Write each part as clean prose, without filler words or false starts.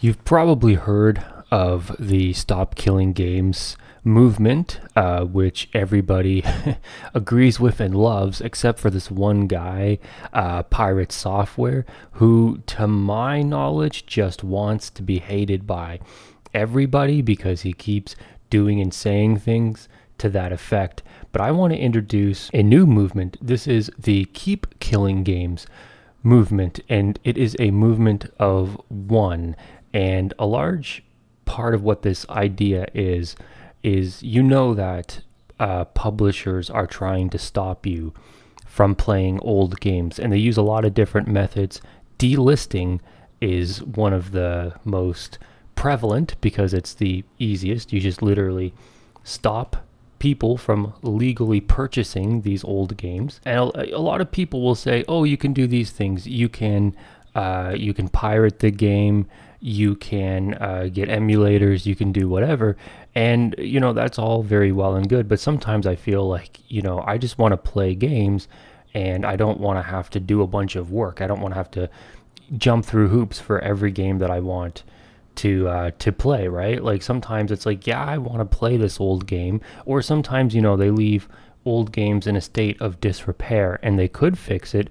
You've probably heard of the Stop Killing Games movement, which everybody agrees with and loves, except for this one guy, Pirate Software, who, to my knowledge, just wants to be hated by everybody because he keeps doing and saying things to that effect. But I want to introduce a new movement. This is the Keep Killing Games movement, and it is a movement of one. And a large part of what this idea is that publishers are trying to stop you from playing old games, and they use a lot of different methods. Delisting is one of the most prevalent because it's the easiest. You just literally stop people from legally purchasing these old games. And a lot of people will say, "Oh, you can do these things. You can pirate the game. You can get emulators. You can do whatever." And that's all very well and good. But sometimes I feel like I just want to play games, and I don't want to have to do a bunch of work. I don't want to have to jump through hoops for every game that I want to play, right? Like sometimes it's like, yeah, I want to play this old game, or sometimes they leave old games in a state of disrepair and they could fix it,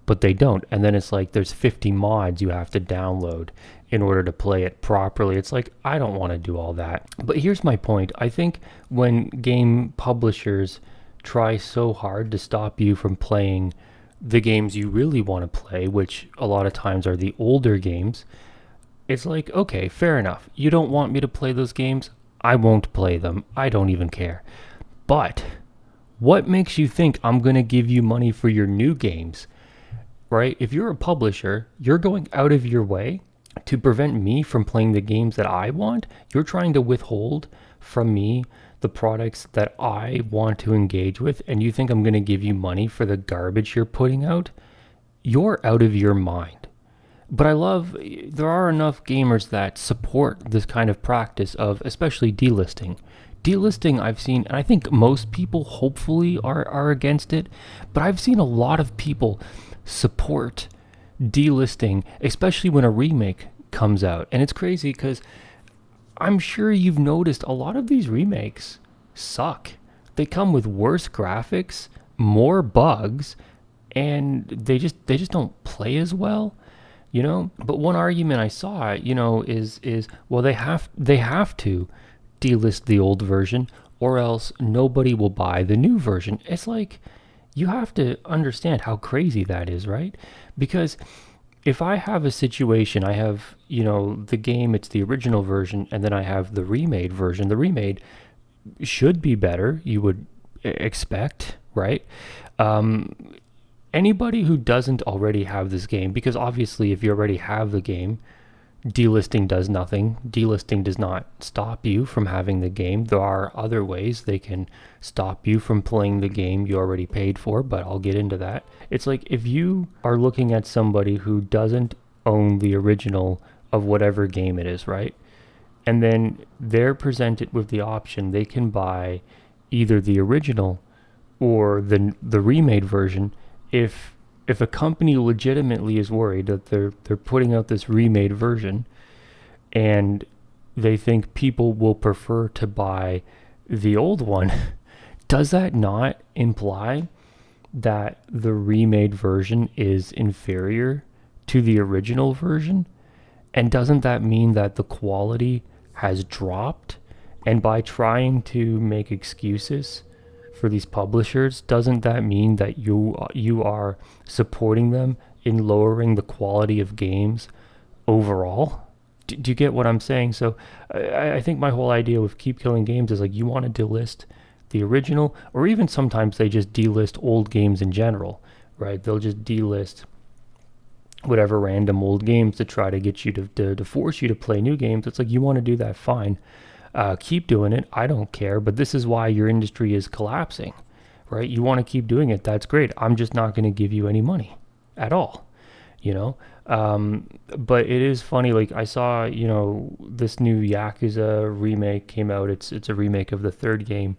but they don't. And then it's like there's 50 mods you have to download in order to play it properly. It's like, I don't want to do all that. But here's my point. I think when game publishers try so hard to stop you from playing the games you really want to play, which a lot of times are the older games, it's like, okay, fair enough. You don't want me to play those games? I won't play them. I don't even care. But what makes you think I'm going to give you money for your new games, right? If you're a publisher, you're going out of your way to prevent me from playing the games that I want. You're trying to withhold from me the products that I want to engage with, and you think I'm going to give you money for the garbage you're putting out? You're out of your mind. But there are enough gamers that support this kind of practice of especially delisting. Delisting, I've seen, and I think most people hopefully are against it, but I've seen a lot of people support delisting, especially when a remake comes out. And it's crazy because I'm sure you've noticed a lot of these remakes suck. They come with worse graphics, more bugs, and they just don't play as well. But one argument I saw, is well, they have to delist the old version, or else nobody will buy the new version. It's like, you have to understand how crazy that is, right? Because if I have a situation, I have, the game, it's the original version, and then I have the remade version. The remade should be better, you would expect, right? Anybody who doesn't already have this game, because obviously if you already have the game, delisting does nothing. Delisting does not stop you from having the game. There are other ways they can stop you from playing the game you already paid for, but I'll get into that. It's like, if you are looking at somebody who doesn't own the original of whatever game it is, right? And then they're presented with the option, they can buy either the original or the remade version. If a company legitimately is worried that they're putting out this remade version, and they think people will prefer to buy the old one, does that not imply that the remade version is inferior to the original version? And doesn't that mean that the quality has dropped? And by trying to make excuses for these publishers, doesn't that mean that you are supporting them in lowering the quality of games overall? Do you get what I'm saying? So I think my whole idea with Keep Killing Games is like, you want to delist the original, or even sometimes they just delist old games in general, right? They'll just delist whatever random old games to try to get you to force you to play new games. It's like, you want to do that, fine. Keep doing it. I don't care. But this is why your industry is collapsing, right? You want to keep doing it. That's great. I'm just not going to give you any money at all, But it is funny. Like, I saw, this new Yakuza remake came out. It's a remake of the third game,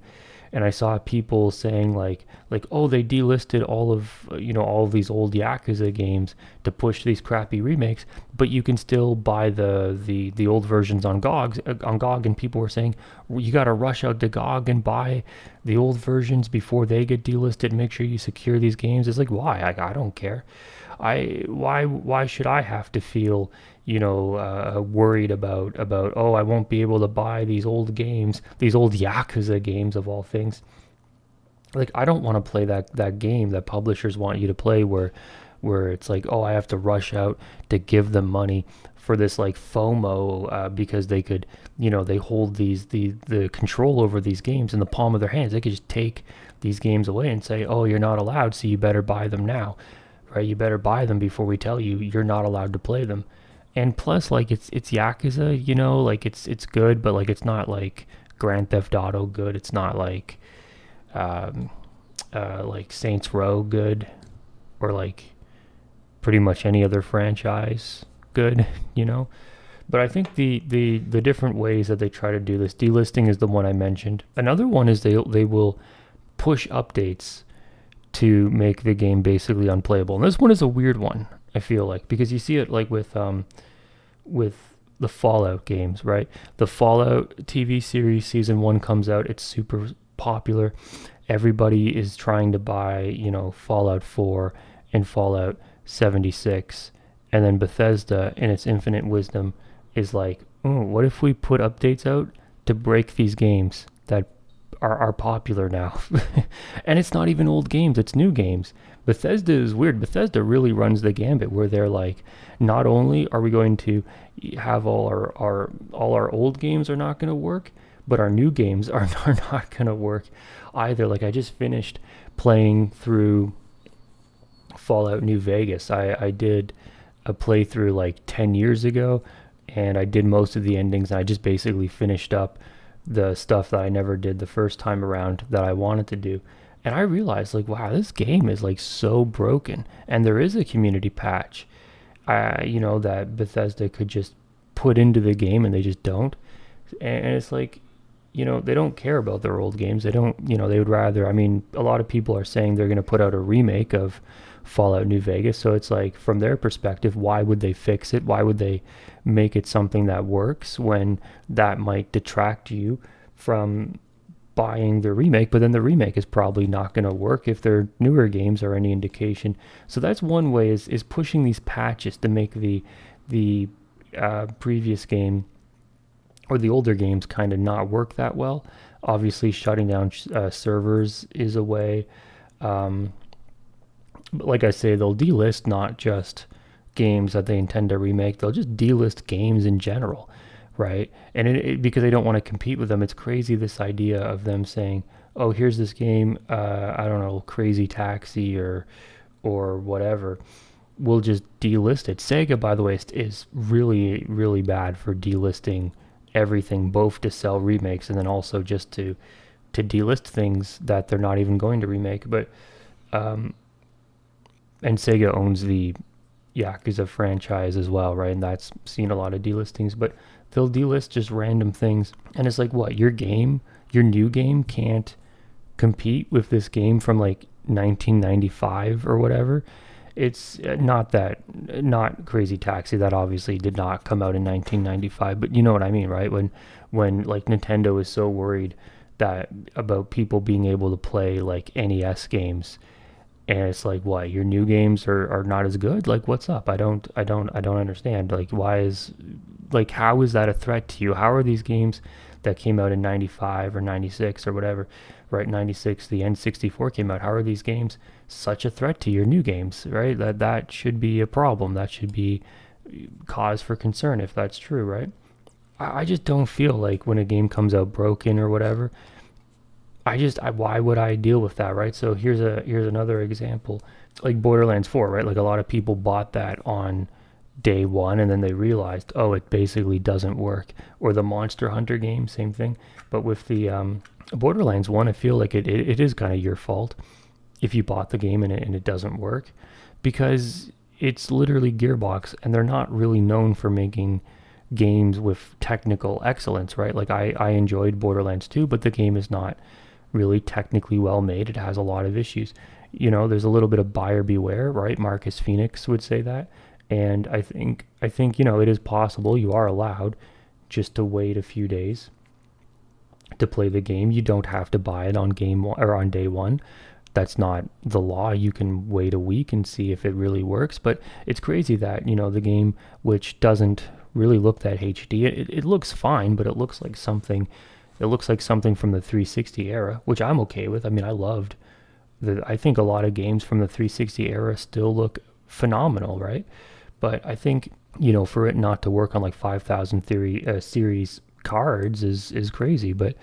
and I saw people saying like oh, they delisted all of these old Yakuza games to push these crappy remakes, but you can still buy the old versions on GOG, and people were saying, well, you got to rush out to GOG and buy the old versions before they get delisted. Make sure you secure these games. It's like, why? I don't care. Why should I have to feel worried about, oh, I won't be able to buy these old games, these old Yakuza games of all things. Like, I don't want to play that game that publishers want you to play, where it's like, oh, I have to rush out to give them money for this like FOMO, because they could, they hold the control over these games in the palm of their hands. They could just take these games away and say, oh, you're not allowed, so you better buy them now, right? You better buy them before we tell you you're not allowed to play them. And plus, like, it's Yakuza, like it's good, but like it's not like Grand Theft Auto good. It's not um, like Saints Row good, or like pretty much any other franchise good, But I think the different ways that they try to do this, delisting is the one I mentioned. Another one is they will push updates to make the game basically unplayable. And this one is a weird one, I feel like, because you see it like with the Fallout games, right? The Fallout TV series season 1 comes out, it's super popular. Everybody is trying to buy, Fallout 4 and Fallout 76. And then Bethesda, in its infinite wisdom, is like, oh, what if we put updates out to break these games that are popular now? And it's not even old games, it's new games. Bethesda is weird. Bethesda really runs the gambit, where they're like, not only are we going to have all our old games are not going to work, but our new games are not going to work either. Like, I just finished playing through Fallout New Vegas. I did a playthrough like 10 years ago, and I did most of the endings, and I just basically finished up the stuff that I never did the first time around that I wanted to do. And I realized, like, wow, this game is like so broken, and there is a community patch, that Bethesda could just put into the game, and they just don't. And it's like, they don't care about their old games. They don't, they would rather, a lot of people are saying they're going to put out a remake of Fallout New Vegas. So it's like, from their perspective, why would they fix it? Why would they make it something that works when that might detract you from buying the remake? But then the remake is probably not going to work if their newer games are any indication. So that's one way, is pushing these patches to make the previous game, or the older games, kind of not work that well. Obviously, shutting down servers is a way. But like I say, they'll delist not just games that they intend to remake. They'll just delist games in general, right? And because they don't want to compete with them. It's crazy, this idea of them saying, oh, here's this game, I don't know, Crazy Taxi or whatever. We'll just delist it. Sega, by the way, is really, really bad for delisting everything, both to sell remakes and then also just to delist things that they're not even going to remake. But and Sega owns the Yakuza franchise as well, right? And that's seen a lot of delistings, but they'll delist just random things. And it's like, what, your new game can't compete with this game from like 1995 or whatever? It's not Crazy Taxi, that obviously did not come out in 1995, but you know what I mean, right? When like Nintendo is so worried that about people being able to play like NES games, and it's like, what, your new games are not as good? Like, what's up? I don't understand. Like, how is that a threat to you? How are these games that came out in 95 or 96 or whatever, right? 96, the N64 came out. How are these games such a threat to your new games, right? That should be a problem. That should be cause for concern if that's true, right? I just don't feel like when a game comes out broken or whatever, why would I deal with that, right? So here's another example, like Borderlands 4, right? Like, a lot of people bought that on day one, and then they realized, oh, it basically doesn't work. Or the Monster Hunter game, same thing. But with the Borderlands 1, I feel like it is kind of your fault if you bought the game and it doesn't work, because it's literally Gearbox, and they're not really known for making games with technical excellence, right? Like, I enjoyed Borderlands 2, but the game is not really technically well made. It has a lot of issues. There's a little bit of buyer beware, right? Marcus Phoenix would say that. And I think it is possible, you are allowed just to wait a few days to play the game. You don't have to buy it on game one, or on day one. That's not the law. You can wait a week and see if it really works. But it's crazy that the game, which doesn't really look that HD, it looks fine, but it looks like something. It looks like something from the 360 era, which I'm okay with. I mean, I think a lot of games from the 360 era still look phenomenal, right? But I think for it not to work on like 5,000 series cards is crazy. But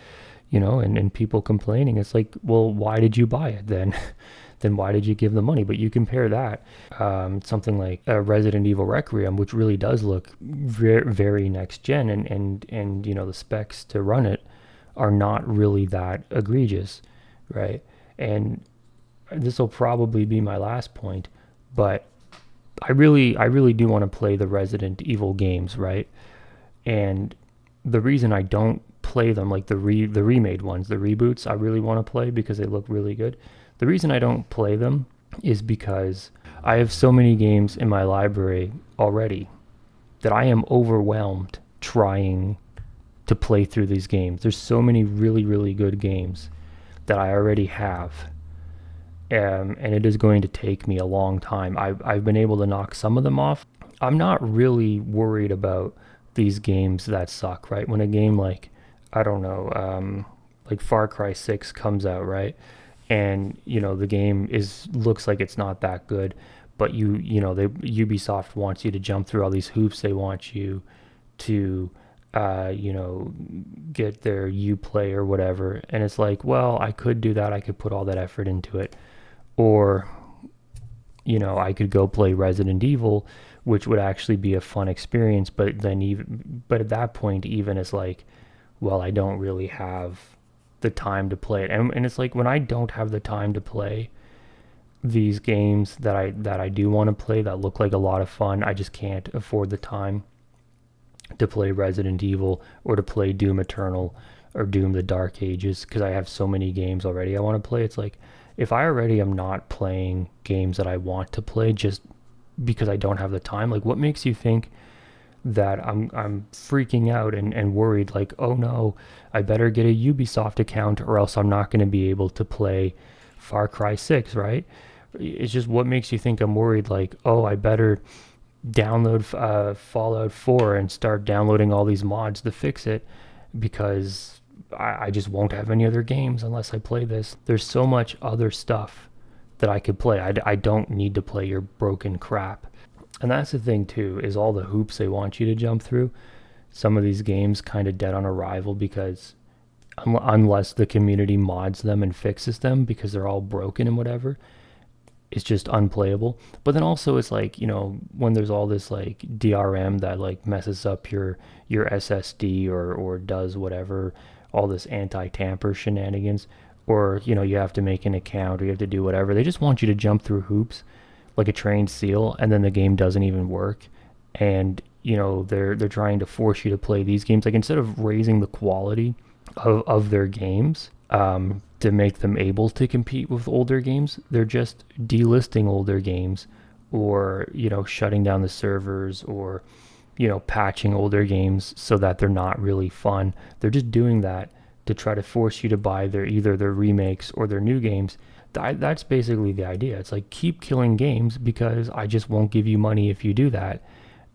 and people complaining, it's like, well, why did you buy it then? Then why did you give the money? But you compare that, something like Resident Evil Requiem, which really does look very, very next gen, and the specs to run it are not really that egregious, right? And this will probably be my last point, but I really do want to play the Resident Evil games, right? And the reason I don't play them, like the remade ones, the reboots, I really want to play because they look really good. The reason I don't play them is because I have so many games in my library already that I am overwhelmed trying to play through these games. There's so many really, really good games that I already have. And it is going to take me a long time. I've been able to knock some of them off. I'm not really worried about these games that suck, right? When a game like, I don't know, like Far Cry 6 comes out, right? And the game looks like it's not that good, but Ubisoft wants you to jump through all these hoops. They want you to get their Uplay or whatever, and it's like, well, I could do that. I could put all that effort into it, or I could go play Resident Evil, which would actually be a fun experience. But at that point, even it's like, well, I don't really have the time to play it. And it's like, when I don't have the time to play these games that I do want to play that look like a lot of fun, I just can't afford the time to play Resident Evil or to play Doom Eternal or Doom the Dark Ages, because I have so many games already I want to play. It's like, if I already am not playing games that I want to play just because I don't have the time, like, what makes you think that I'm freaking out and worried, like, oh no, I better get a Ubisoft account or else I'm not going to be able to play Far Cry 6, right? It's just, what makes you think I'm worried, like, oh, I better download Fallout 4 and start downloading all these mods to fix it, because I just won't have any other games unless I play this. There's so much other stuff that I could play. I don't need to play your broken crap. And that's the thing too, is all the hoops they want you to jump through. Some of these games kind of dead on arrival because unless the community mods them and fixes them, because they're all broken and whatever, it's just unplayable. But then also it's like, when there's all this like DRM that like messes up your SSD or does whatever, all this anti-tamper shenanigans, or you have to make an account or you have to do whatever. They just want you to jump through hoops like a trained seal, and then the game doesn't even work. And they're trying to force you to play these games, like, instead of raising the quality of their games, to make them able to compete with older games, they're just delisting older games, or shutting down the servers, or patching older games so that they're not really fun. They're just doing that to try to force you to buy either their remakes or their new games. That's basically the idea. It's like, keep killing games because I just won't give you money if you do that.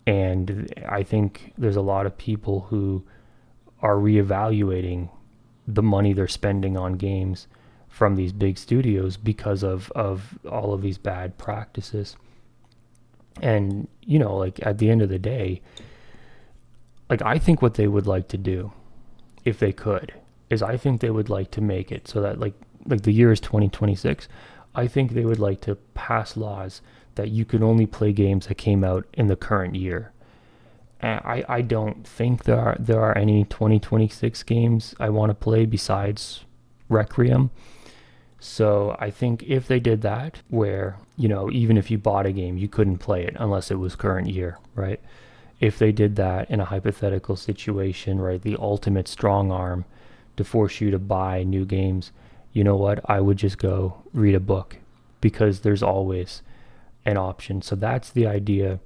And I think there's a lot of people who are reevaluating the money they're spending on games from these big studios because of all of these bad practices. And like, at the end of the day, like, I think what they would like to do, if they could, is I think they would like to make it so that like the year is 2026. I think they would like to pass laws that you can only play games that came out in the current year. And I don't think there are any 2026 games I want to play besides Requiem. So I think if they did that, where even if you bought a game, you couldn't play it unless it was current year, right? If they did that in a hypothetical situation, right, the ultimate strong arm to force you to buy new games, you know what, I would just go read a book, because there's always an option. So that's the idea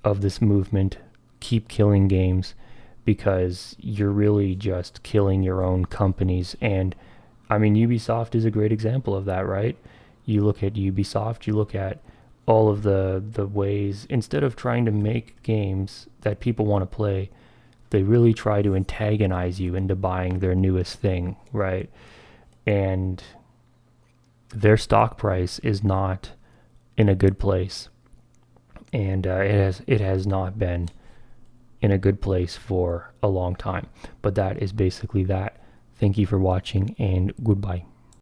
of this movement, keep killing games, because you're really just killing your own companies. And I mean, Ubisoft is a great example of that, right? You look at Ubisoft, you look at all of the ways, instead of trying to make games that people want to play, they really try to antagonize you into buying their newest thing, right? And their stock price is not in a good place, and it has not been in a good place for a long time. But that is basically that. Thank you for watching, and goodbye.